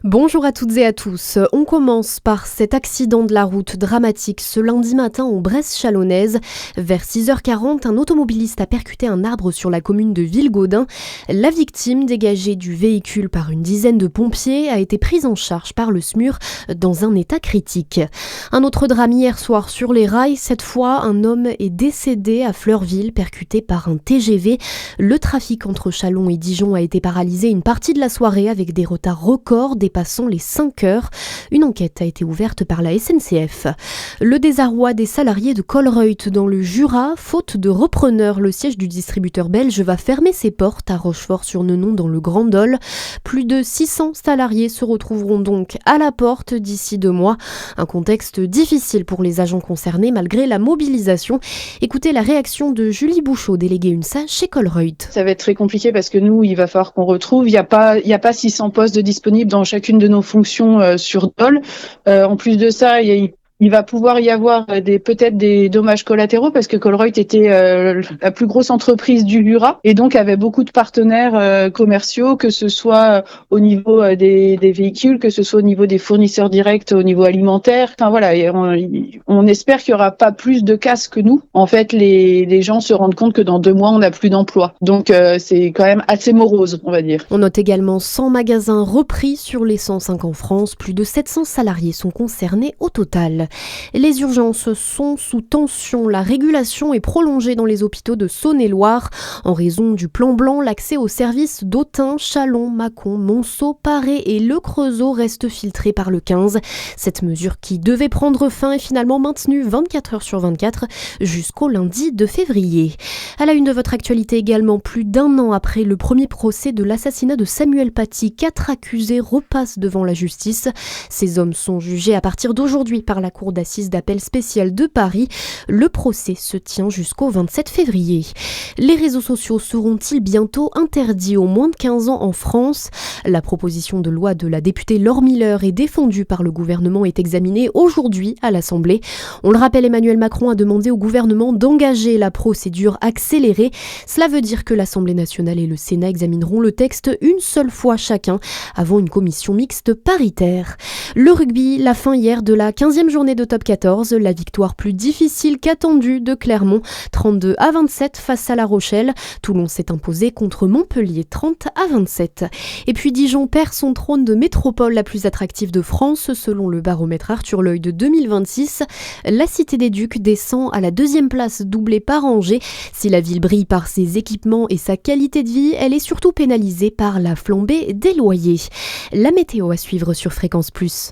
Bonjour à toutes et à tous. On commence par cet accident de la route dramatique ce lundi matin en Bresse chalonnaise. Vers 6h40, un automobiliste a percuté un arbre sur la commune de Villegaudin. La victime, dégagée du véhicule par une dizaine de pompiers, a été prise en charge par le SMUR dans un état critique. Un autre drame hier soir sur les rails. Cette fois, un homme est décédé à Fleurville, percuté par un TGV. Le trafic entre Châlons et Dijon a été paralysé une partie de la soirée avec des retards records dépassant les 5 heures. Une enquête a été ouverte par la SNCF. Le désarroi des salariés de Colruyt dans le Jura, faute de repreneur, le siège du distributeur belge va fermer ses portes à Rochefort-sur-Nenon dans le Grand Dol. Plus de 600 salariés se retrouveront donc à la porte d'ici 2 mois. Un contexte difficile pour les agents concernés malgré la mobilisation. Écoutez la réaction de Julie Bouchot, déléguée UNSA chez Colruyt. Ça va être très compliqué parce que nous, il va falloir qu'on retrouve. Il n'y a pas 600 postes disponibles dans chacune de nos fonctions sur Dole. En plus de ça, il va pouvoir y avoir peut-être des dommages collatéraux parce que Colruyt était la plus grosse entreprise du Jura et donc avait beaucoup de partenaires commerciaux, que ce soit au niveau des véhicules, que ce soit au niveau des fournisseurs directs, au niveau alimentaire. Enfin voilà, on espère qu'il y aura pas plus de casses que nous. En fait, les gens se rendent compte que dans 2 mois, on n'a plus d'emploi. Donc c'est quand même assez morose, on va dire. On note également 100 magasins repris sur les 105 en France. Plus de 700 salariés sont concernés au total. Les urgences sont sous tension. La régulation est prolongée dans les hôpitaux de Saône-et-Loire. En raison du plan blanc, l'accès aux services d'Autun, Châlons, Mâcon, Monceau, Paré et Le Creusot reste filtré par le 15. Cette mesure qui devait prendre fin est finalement maintenue 24 heures sur 24 jusqu'au lundi 2 février. À la une de votre actualité également, plus d'1 an après le premier procès de l'assassinat de Samuel Paty, 4 accusés repassent devant la justice. Ces hommes sont jugés à partir d'aujourd'hui par la Cour d'assises d'appel spéciale de Paris. Le procès se tient jusqu'au 27 février. Les réseaux sociaux seront-ils bientôt interdits aux moins de 15 ans en France ? La proposition de loi de la députée Laure Miller et défendue par le gouvernement est examinée aujourd'hui à l'Assemblée. On le rappelle, Emmanuel Macron a demandé au gouvernement d'engager la procédure accélérée. Cela veut dire que l'Assemblée nationale et le Sénat examineront le texte une seule fois chacun avant une commission mixte paritaire. Le rugby, la fin hier de la 15e journée de Top 14, la victoire plus difficile qu'attendue de Clermont, 32-27 face à La Rochelle. Toulon s'est imposé contre Montpellier, 30-27. Et puis Dijon perd son trône de métropole la plus attractive de France, selon le baromètre Arthur Loeil de 2026. La Cité des Ducs descend à la 2e place, doublée par Angers. Si la ville brille par ses équipements et sa qualité de vie, elle est surtout pénalisée par la flambée des loyers. La météo à suivre sur Fréquence Plus.